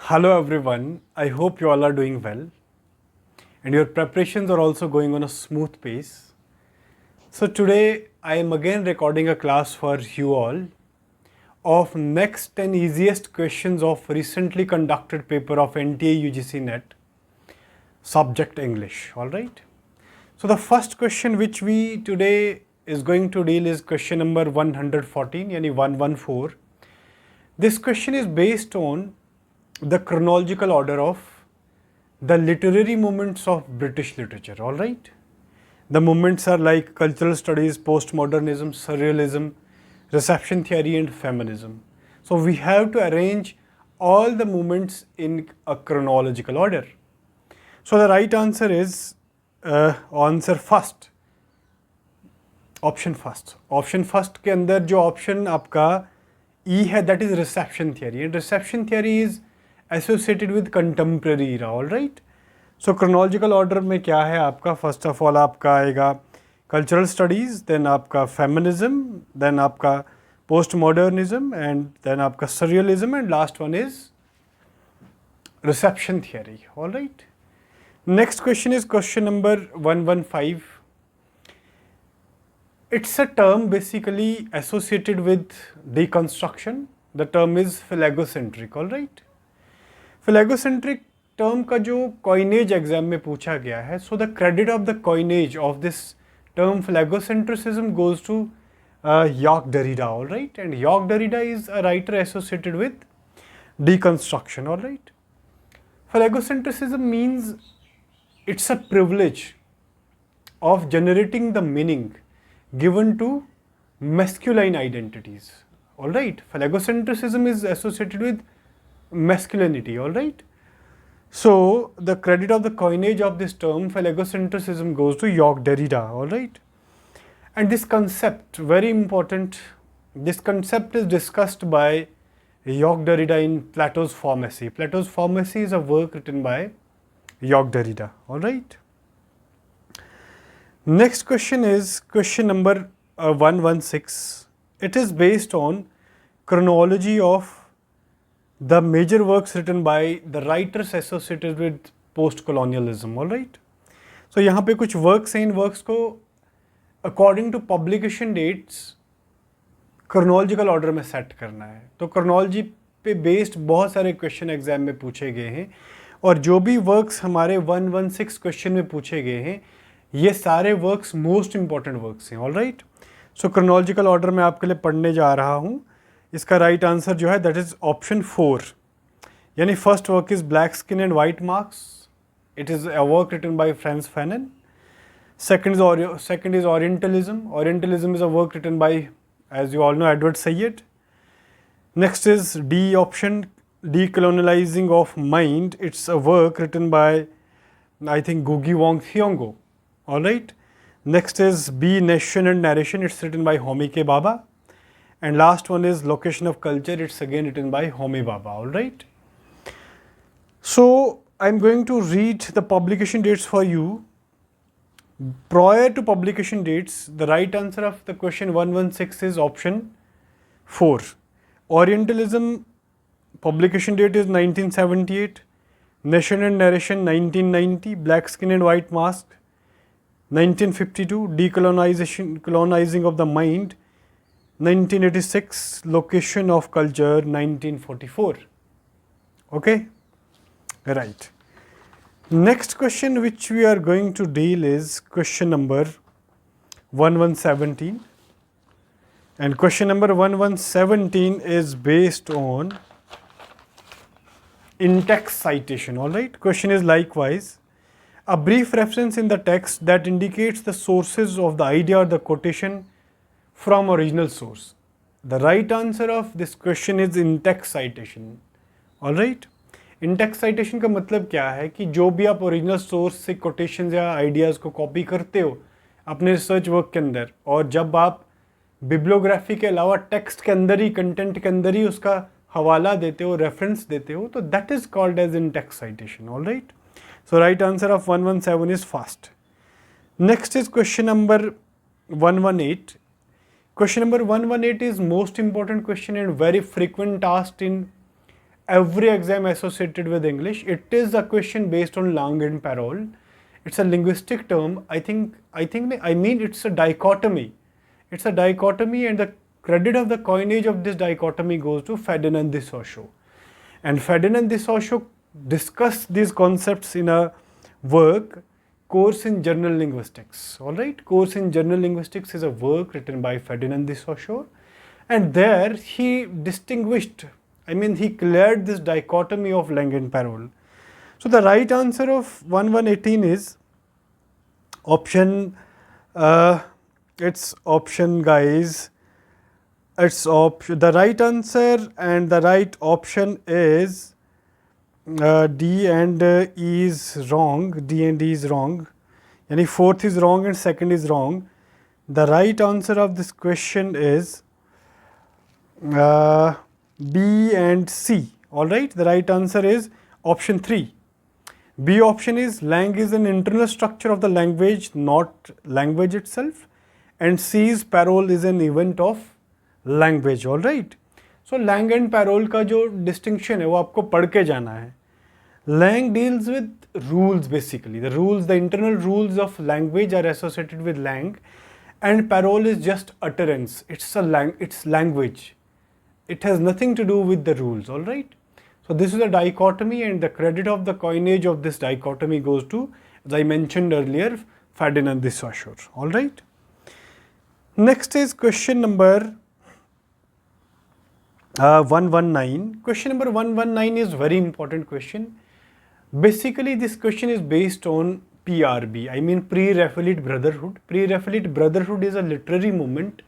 Hello everyone, I hope you all are doing well and your preparations are also going on a smooth pace. So today I am again recording a class for you all of next 10 easiest questions of recently conducted paper of NTA UGC NET subject English, alright. So the first question which we today is going to deal is question number 114 yani 114. This question is based on the chronological order of the literary movements of British literature, all right? The movements are like cultural studies, postmodernism, surrealism, reception theory, and feminism. So we have to arrange all the movements in a chronological order. So the right answer is answer first, option first के अंदर जो option आपका E है that is reception theory and reception theory is associated with contemporary era, all right. So chronological order में क्या है आपका, first of all आपका आएगा कल्चरल स्टडीज़, देन आपका फेमिनिज्म, देन आपका पोस्ट मॉडर्निज्म एंड देन आपका surrealism and last one is reception theory, all right. Next question is question number 115. It's a term basically associated with deconstruction. The term is phalangocentric, all right. Phalangocentric term का जो coinage exam में पूछा गया है, so the credit of the coinage of this term phallangocentrism goes to Jacques Derrida, all right. And Jacques Derrida is a writer associated with deconstruction, all right. Phallangocentrism means it's a privilege of generating the meaning given to masculine identities, all right. Phallangocentrism is associated with masculinity, all right. So the credit of the coinage of this term phallangocentrism goes to Jacques Derrida, all right. And this concept, very important, this concept is discussed by Jacques Derrida in Plato's Pharmacy. Plato's Pharmacy is a work written by Jacques Derrida, all right. Next question is question number 116. It is based on chronology of the major works written by the writers associated with post-colonialism, all right. So यहाँ पे कुछ works हैं, इन works को according to publication dates chronological order में set करना है. तो chronology पे based बहुत सारे question exam में पूछे गए हैं और जो भी works हमारे 116 question में पूछे गए हैं ये सारे वर्क्स मोस्ट इंपॉर्टेंट वर्क्स हैं, all right. So chronological order में आपके लिए पढ़ने जा रहा हूँ. इसका राइट आंसर जो है दैट इज ऑप्शन 4, यानी first work is black skin and white marks. It is a work written by France Fanon. Second is orientalism. Orientalism is a work written by, as you all know, Edward Syed. Next is D option, डीकोलोनियलाइजिंग of mind. It's a work written by I think गुगी Wong थियोंगो. All right. Next is B, Nation and Narration. It's written by Homi K. Bhabha. And last one is Location of Culture. It's again written by Homi Bhabha. All right. So I'm going to read the publication dates for you. Prior to publication dates, the right answer of the question 116 is option 4. Orientalism publication date is 1978. Nation and Narration 1990. Black Skin and White Mask 1952, Decolonizing of the Mind 1986, Location of Culture 1944. Okay, right. Next question which we are going to deal is question number 1117, and question number 1117 is based on in-text citation, all right. Question is likewise a brief reference in the text that indicates the sources of the idea or the quotation from original source. The right answer of this question is in-text citation. All right. In-text citation का मतलब क्या है कि जो भी आप original source से quotation या आइडियाज़ को कॉपी करते हो अपने रिसर्च वर्क के अंदर, और जब आप बिब्लियोग्राफी के अलावा टेक्स्ट के अंदर ही, कंटेंट के अंदर ही उसका हवाला देते हो, रेफरेंस देते हो, तो that is called as in-text citation. All right. So right answer of 117 is first. Next is question number 118. Question number 118 is most important question and very frequent asked in every exam associated with English. It is a question based on Lang and Parole. It's a linguistic term. I mean it's a dichotomy. It's a dichotomy, and the credit of the coinage of this dichotomy goes to Ferdinand de Saussure. And Ferdinand de Saussure discussed these concepts in a work, Course in General Linguistics. All right, Course in General Linguistics is a work written by Ferdinand de Saussure, and there he distinguished, he cleared this dichotomy of Lang and Parole. So the right answer of 1118 is option, it's option guys, it's the right answer, and the right option is D and E is wrong. D and E is wrong. Yani fourth is wrong and second is wrong. The right answer of this question is B and C. All right. The right answer is option 3. B option is Lang is an internal structure of the language, not language itself. And C is Parole is an event of language. All right. So Lang and Parole का जो distinction है वो आपको पढ़ के जाना है. Lang deals with rules basically. The rules, the internal rules of language are associated with Lang, and Parole is just utterance. It's language. It has nothing to do with the rules. All right. So this is a dichotomy, and the credit of the coinage of this dichotomy goes to, as I mentioned earlier, Ferdinand de Saussure. All right. Next is question number 119. Question number 119 is very important question. Basically, this question is based on PRB. I mean Pre-Raphaelite Brotherhood. Pre-Raphaelite Brotherhood is a literary movement,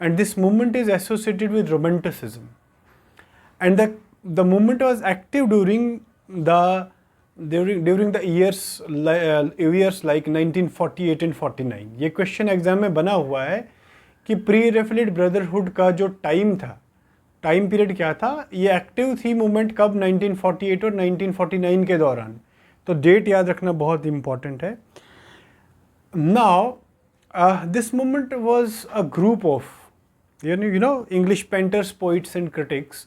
and this movement is associated with Romanticism. And the movement was active during the years like 1948 and 49. ये question exam में बना हुआ है कि Pre-Raphaelite Brotherhood का जो time था, time period क्या था, ये एक्टिव थी मूवमेंट कब, 1948 और 1949 के दौरान. तो डेट याद रखना बहुत इंपॉर्टेंट है. Now this movement was a group of you know English painters, poets and critics.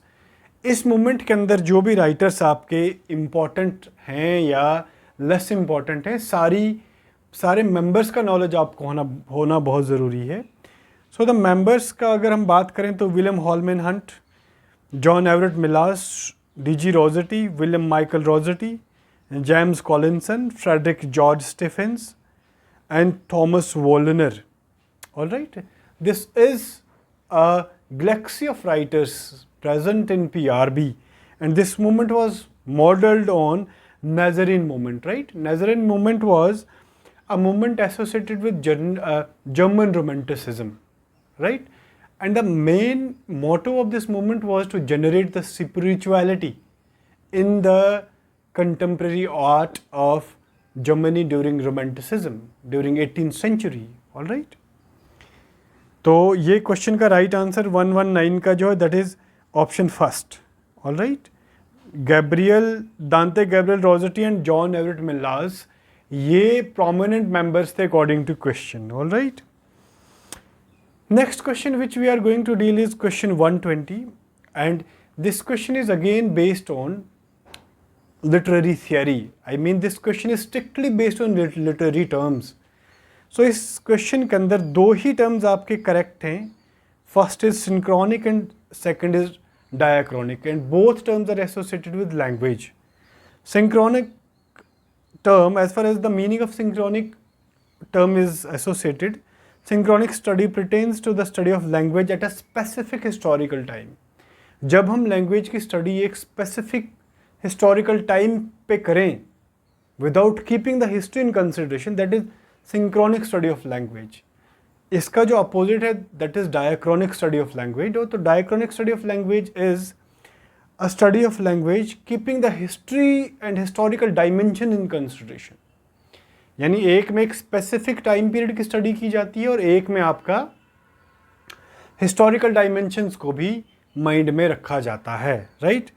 इस मूवमेंट के अंदर जो भी राइटर्स आपके इम्पॉर्टेंट हैं या लेस इम्पॉर्टेंट हैं, सारे मेंबर्स का नॉलेज आपको होना बहुत ज़रूरी है. सो द मेंबर्स का अगर हम बात करें तो William Holman Hunt, John Everett Millais, D.G. Rossetti, William Michael Rossetti, James Collinson, Frederick George Stephens, and Thomas Wollner. All right. This is a galaxy of writers present in PRB, and this movement was modeled on Nazarene movement. Right. Nazarene movement was a movement associated with German Romanticism. Right. And the main motto of this movement was to generate the spirituality in the contemporary art of Germany during Romanticism, during 18th century. All right. तो ये question का right answer 119 का जो है that is option first. All right. Dante Gabriel Rossetti and John Everett Millais, ये prominent members थे according to question. All right. Next question which we are going to deal is question 120, and this question is again based on literary theory. I mean this question is strictly based on literary terms. So इस question के अंदर दो ही terms आपके correct हैं. First is synchronic and second is diachronic, and both terms are associated with language. Synchronic term, as far as the meaning of synchronic term is associated, Synchronic study pertains to the study of language at a specific historical time. जब हम language की study एक specific historical time पे करें, without keeping the history in consideration, that is synchronic study of language. इसका जो opposite है, that is diachronic study of language. तो diachronic study of language is a study of language keeping the history and historical dimension in consideration. यानी एक में एक specific time period की study की जाती है और एक में आपका हिस्टोरिकल डायमेंशंस को भी माइंड में रखा जाता है. Right.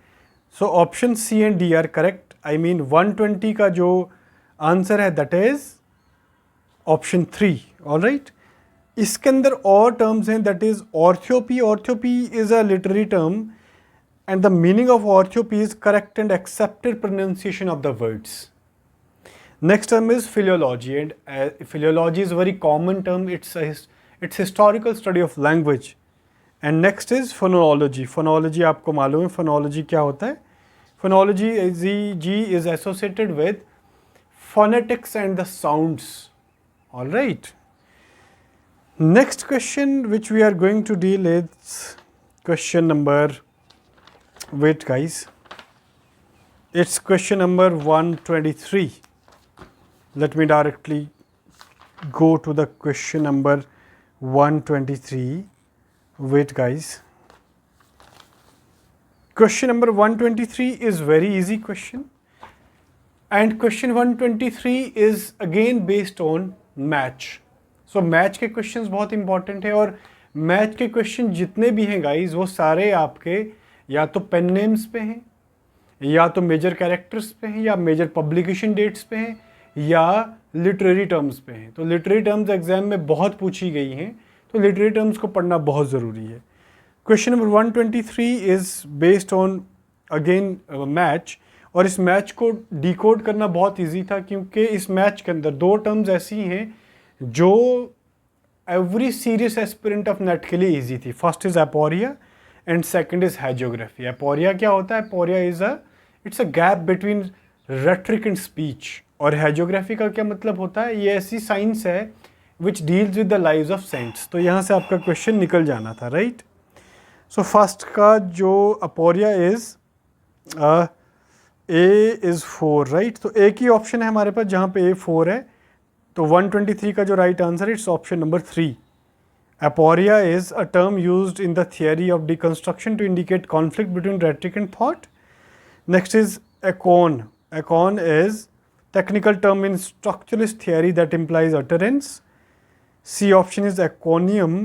So option C and D are correct. I mean 120 का जो आंसर है that is option 3. All right. इसके अंदर और टर्म्स हैं, that is orthoepy. Orthoepy is a literary term and the meaning of orthoepy is correct and accepted pronunciation of the words. Next term is philology, and philology is a very common term. It's historical study of language. And next is phonology. Phonology आपको मालूम है phonology क्या होता है? Phonology is associated with phonetics and the sounds. All right. Next question which we are going to deal is question number, wait guys, it's question number 123. Let me directly go to the question number 123. Wait guys. Question number 123 is very easy question, and question 123 is again based on match. So match के questions बहुत important है, और match के question जितने भी हैं guys वो सारे आपके या तो पेन नेम्स पे हैं, या तो मेजर कैरेक्टर्स पे हैं, या मेजर पब्लिकेशन डेट्स पे हैं, या लिटरेरी टर्म्स पे हैं. तो लिटरेरी टर्म्स एग्जाम में बहुत पूछी गई हैं, तो लिटरेरी टर्म्स को पढ़ना बहुत ज़रूरी है. Question number 123 is based on again match, और इस मैच को डिकोड करना बहुत इजी था, क्योंकि इस मैच के अंदर दो टर्म्स ऐसी हैं जो every serious aspirant of NET के लिए इजी थी. First is aporia and second is hagiography. Aporia क्या होता है? Aporia it's a gap between rhetoric and speech. और हैजियोग्राफी का क्या मतलब होता है? ये ऐसी साइंस है which deals with the lives of cents. तो यहाँ से आपका क्वेश्चन निकल जाना था, राइट. सो फर्स्ट का जो aporia is A is 4, right. तो एक ही ऑप्शन है हमारे पास जहाँ पे ए 4 है. तो 123 का जो right answer it's option number 3. Aporia is a term used in the theory of deconstruction to indicate conflict between rhetoric and thought. Next is acon. Acon is technical term in structuralist theory that implies utterance. C option is aconium.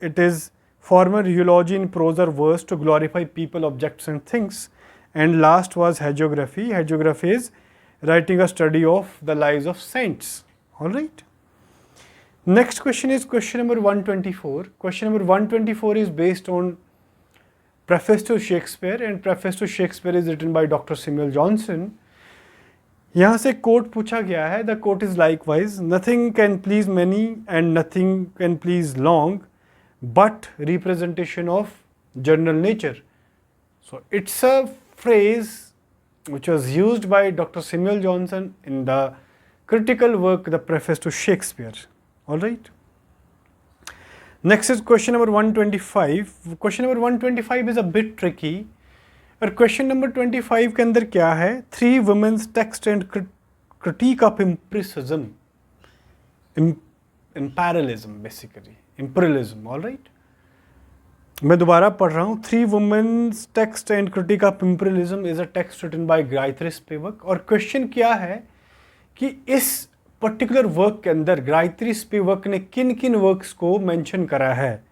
It is formal eulogy in prose or verse to glorify people, objects and things. And last was hagiography. Hagiography is writing a study of the lives of saints. All right. Next question is question number 124. Question number 124 is based on Preface to Shakespeare, and Preface to Shakespeare is written by Dr. Samuel Johnson. यहाँ से quote पूछा गया है. The quote is likewise, nothing can please many and nothing can please long, but representation of general nature. So it's a phrase which was used by Dr. Samuel Johnson in the critical work, The Preface to Shakespeare. All right. Next is question number 125. Question number 125 is a bit tricky. और question number 25 के अंदर क्या है? 3 women's text and critique of empiricism. Imperialism basically. Imperialism. All right. मैं दोबारा पढ़ रहा हूँ. 3 women's text and critique of imperialism is a text written by Gayatri Spivak. और question क्या है कि इस पर्टिकुलर वर्क के अंदर गायत्री स्पिवक ने किन किन वर्क्स को मेंशन करा है.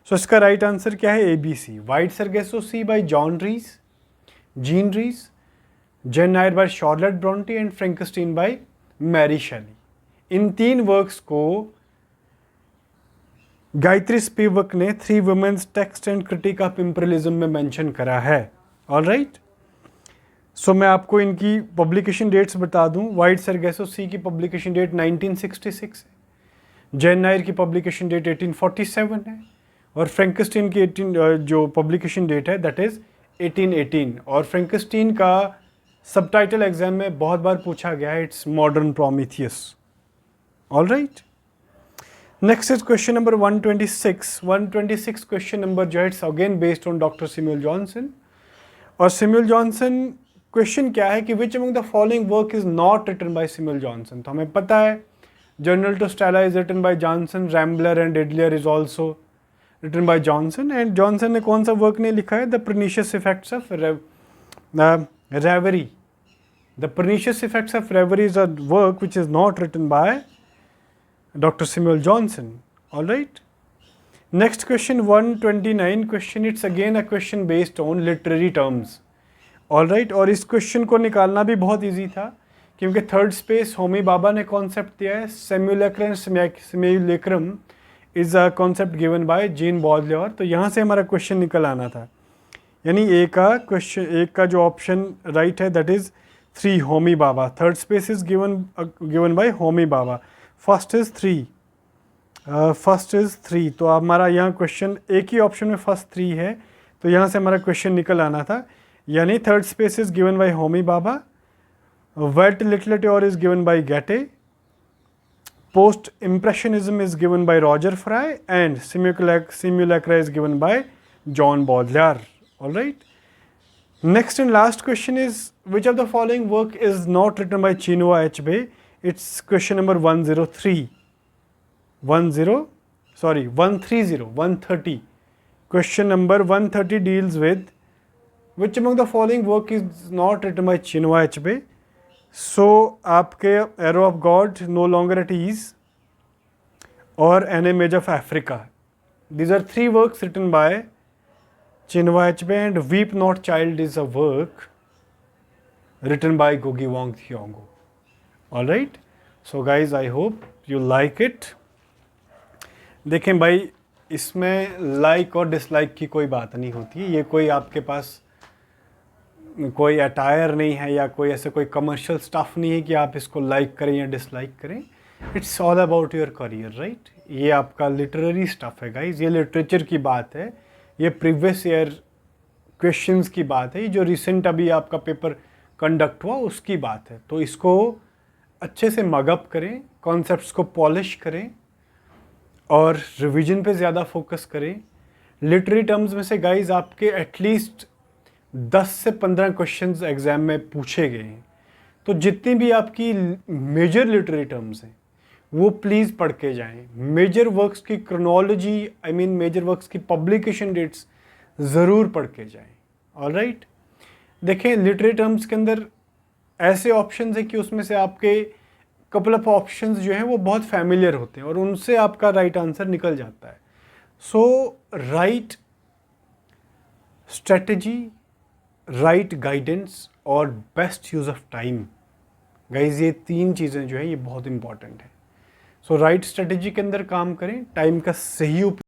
सो इसका राइट आंसर क्या है? ABC. Wide Sargasso by John Rhys, Jean Rhys, Jane Eyre by Charlotte Bronte and Frankenstein by Mary Shelley. In 3 works को गायत्री स्पिवक ने 3 women's text and critique of imperialism में mention करा है. All right. सो मैं आपको इनकी पब्लिकेशन डेट्स बता दूं. वाइट सरगेसो की पब्लिकेशन डेट 1966 है, जेन नायर की पब्लिकेशन डेट 1847 है, और फ्रैंकस्टीन की जो पब्लिकेशन डेट है दैट इज़ 1818. और फ्रैंकस्टीन का सबटाइटल एग्जाम में बहुत बार पूछा गया है, it's Modern Prometheus. All right. Next is question number 126. 126 question number जो है it's again based on doctor Samuel Johnson. और सैमुअल जॉनसन क्वेश्चन क्या है कि which among the following work is not written by Samuel Johnson. तो हमें पता है Journal to Stella is written by Johnson, Rambler and Idler is also written by Johnson. And Johnson ने कौन सा वर्क नहीं लिखा है? The pernicious effects of reverie. The pernicious effects of reverie is a work which is not written by doctor Samuel Johnson. All right. Next question 129 question, it's again a question based on literary terms. All right. और इस question को निकालना भी बहुत easy था, क्योंकि third space Homi बाबा ने concept दिया है. Simulacrum simulacrum is a concept given by Jean Baudelaire. तो यहाँ से हमारा क्वेश्चन निकल आना था. यानी ए का क्वेश्चन, एक का जो ऑप्शन राइट है that is 3 Homi Baba. Third space is given by Homi Baba. First is 3. तो हमारा यहाँ क्वेश्चन एक ही ऑप्शन में फर्स्ट 3 है, तो यहाँ से हमारा क्वेश्चन निकल आना था. यानी third space is given by Homi Bhabha. Welt literature is given by Goethe. Post impressionism is given by Roger Fry and simulacra is given by John Baudelaire. All right. Next and last question is, which of the following work is not written by Chinua Achebe? It's question number 130. 130. Question number 130 deals with which among the following work is not written by Chinua Achebe? So आपके Arrow of God, No Longer at Ease और An Image of Africa. These are 3 works written by Chinua Achebe, and Weep Not Child is a work written by Ngugi Wa Thiong'o. All right. So guys, I hope you like it. देखें भाई, इसमें like और dislike की कोई बात नहीं होती है. ये कोई आपके पास कोई अटायर नहीं है या कोई ऐसे कोई कमर्शियल स्टफ नहीं है कि आप इसको लाइक करें या डिसलाइक करें. It's all about your career, right. ये आपका लिटरेरी स्टफ है गाइज. ये लिटरेचर की बात है, ये प्रीवियस ईयर क्वेश्चंस की बात है, ये जो रिसेंट अभी आपका पेपर कंडक्ट हुआ उसकी बात है. तो इसको अच्छे से मगअप करें, कॉन्सेप्ट्स को पॉलिश करें और रिवीजन पे ज़्यादा फोकस करें. लिटरेरी टर्म्स में से गाइज आपके एटलीस्ट 10 से 15 क्वेश्चंस एग्ज़ाम में पूछे गए हैं. तो जितनी भी आपकी मेजर लिटरेरी टर्म्स हैं वो प्लीज़ पढ़ के जाएँ. मेजर वर्क्स की क्रोनोलॉजी, मेजर वर्क्स की पब्लिकेशन डेट्स ज़रूर पढ़ के जाएँ. ऑलराइट. देखें, लिटरेरी टर्म्स के अंदर ऐसे ऑप्शंस हैं कि उसमें से आपके कपल ऑफ ऑप्शंस जो हैं वो बहुत फैमिलियर होते हैं और उनसे आपका राइट आंसर निकल जाता है. सो राइट स्ट्रेटजी, राइट गाइडेंस और best use of time, guys ये 3 चीज़ें जो है ये बहुत इंपॉर्टेंट है. सो राइट स्ट्रेटजी के अंदर काम करें, टाइम का सही उपयोग